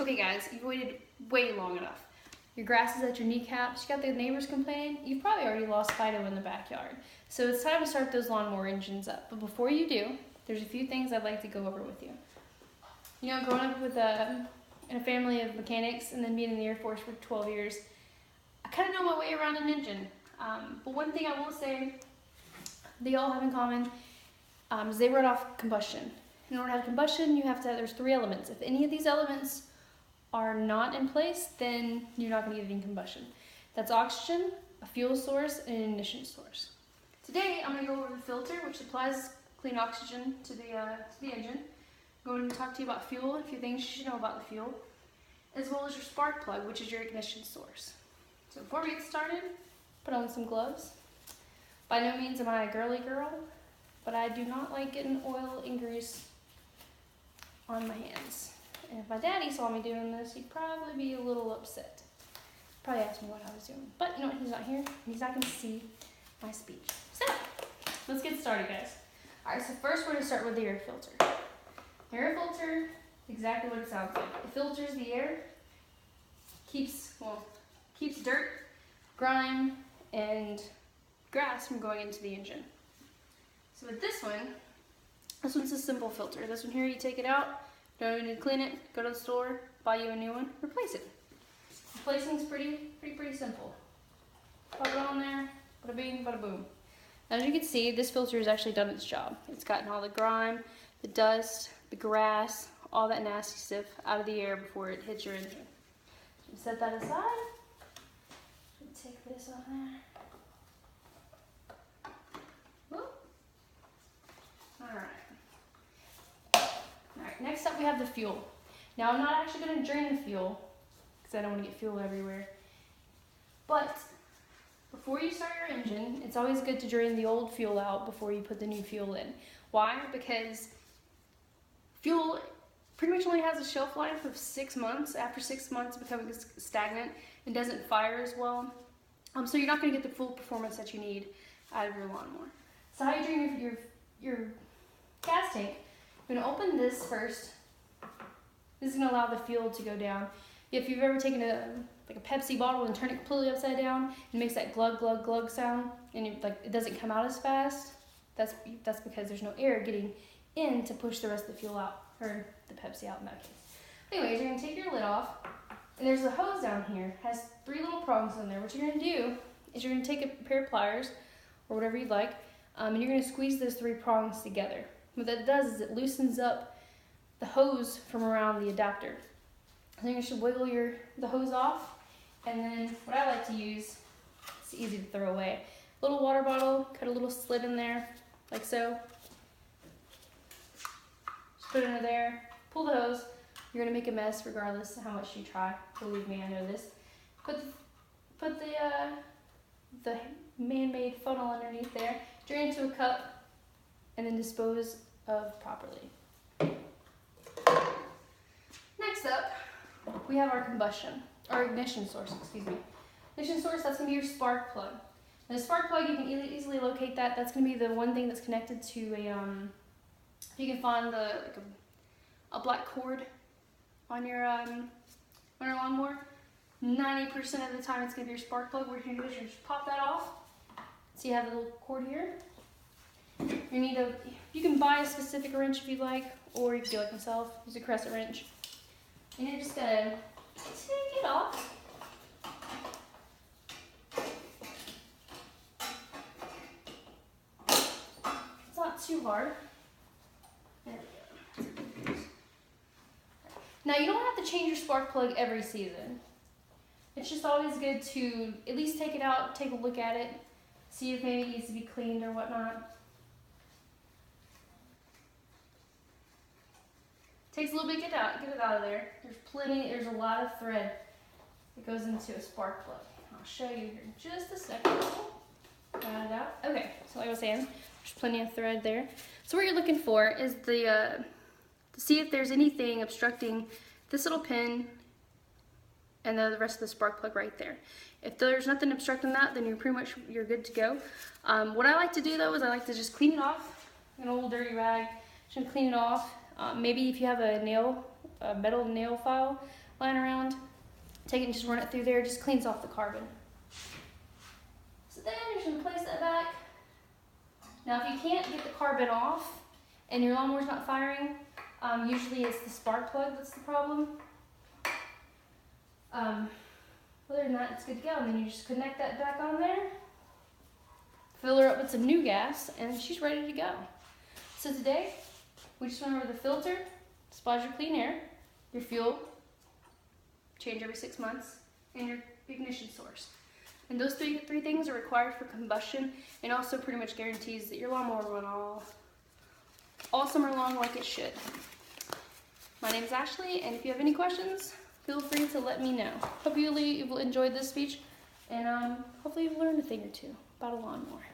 Okay guys, you've waited way long enough. Your grass is at your kneecaps, you got the neighbors complaining, you've probably already lost Fido in the backyard. So it's time to start those lawnmower engines up. But before you do, there's a few things I'd like to go over with you. You know, growing up with in a family of mechanics and then being in the Air Force for 12 years, I kind of know my way around an engine. But one thing I will say they all have in common is they run off combustion. In order to have combustion, there's 3 elements. If any of these elements are not in place, then you're not going to get any combustion. That's oxygen, a fuel source, and an ignition source. Today, I'm going to go over the filter, which supplies clean oxygen to the engine. I'm going to talk to you about fuel, a few things you should know about the fuel, as well as your spark plug, which is your ignition source. So before we get started, put on some gloves. By no means am I a girly girl, but I do not like getting oil and grease on my hands. And if my daddy saw me doing this, he'd probably be a little upset. Probably ask me what I was doing. But you know what, he's not here, and he's not going to see my speech. So, let's get started, guys. Alright, so first we're going to start with the air filter. The air filter, exactly what it sounds like. It filters the air, keeps dirt, grime, and grass from going into the engine. So with this one's a simple filter. This one here, you take it out, don't need to clean it, go to the store, buy you a new one, replace it. Replacing is pretty simple. Pop it on there, bada bing, bada boom. As you can see, this filter has actually done its job. It's gotten all the grime, the dust, the grass, all that nasty stuff out of the air before it hits your engine. Set that aside. Take this off there. Alright, next up we have the fuel. Now I'm not actually going to drain the fuel because I don't want to get fuel everywhere. But before you start your engine, it's always good to drain the old fuel out before you put the new fuel in. Why? Because fuel pretty much only has a shelf life of 6 months. After 6 months it becomes stagnant and doesn't fire as well. So you're not going to get the full performance that you need out of your lawnmower. So how you drain your gas tank, you're going to open this first. This is going to allow the fuel to go down. If you've ever taken a Pepsi bottle and turned it completely upside down, it makes that glug glug glug sound, and it doesn't come out as fast. That's because there's no air getting in to push the rest of the fuel out, or the Pepsi out in that case. Anyways, you're going to take your lid off, and there's a hose down here. It has 3 little prongs in there. What you're going to do is you're going to take a pair of pliers, or whatever you'd like, and you're going to squeeze those 3 prongs together. What that does is it loosens up the hose from around the adapter. Then you should wiggle the hose off, and then what I like to use, it's easy to throw away, little water bottle, cut a little slit in there, like so. Just put it in there, pull the hose. You're gonna make a mess regardless of how much you try. Believe me, I know this. Put the man-made funnel underneath there, drain into a cup, and then dispose of properly. Next up, we have our ignition source, Ignition source, that's gonna be your spark plug. And the spark plug, you can easily locate that. That's gonna be the one thing that's connected to if you can find a black cord on your lawnmower, 90% of the time it's gonna be your spark plug. What you're gonna do is you're just pop that off. So you have the little cord here. You can buy a specific wrench if you'd like, or you can do like myself, use a crescent wrench. And you're just gonna take it off. It's not too hard. There we go. Now you don't have to change your spark plug every season. It's just always good to at least take it out, take a look at it, see if maybe it needs to be cleaned or whatnot. Takes a little bit to get it out of there. There's a lot of thread that goes into a spark plug. I'll show you here in just a second. Got it out. Okay, so like I was saying, there's plenty of thread there. So what you're looking for is to see if there's anything obstructing this little pin and the rest of the spark plug right there. If there's nothing obstructing that, then you're good to go. What I like to do though is I like to just clean it off, an old dirty rag, just clean it off. Maybe if you have a metal nail file, lying around. Take it and just run it through there. It just cleans off the carbon. So then you're just gonna place that back. Now if you can't get the carbon off and your lawnmower's not firing, usually it's the spark plug that's the problem. Other than that, it's good to go. And then you just connect that back on there, fill her up with some new gas, and she's ready to go. So today, we just went over the filter, supplies your clean air, your fuel, change every 6 months, and your ignition source. And those three things are required for combustion, and also pretty much guarantees that your lawnmower will run all summer long like it should. My name is Ashley, and if you have any questions, feel free to let me know. Hope you've enjoyed this speech, and hopefully you've learned a thing or two about a lawnmower.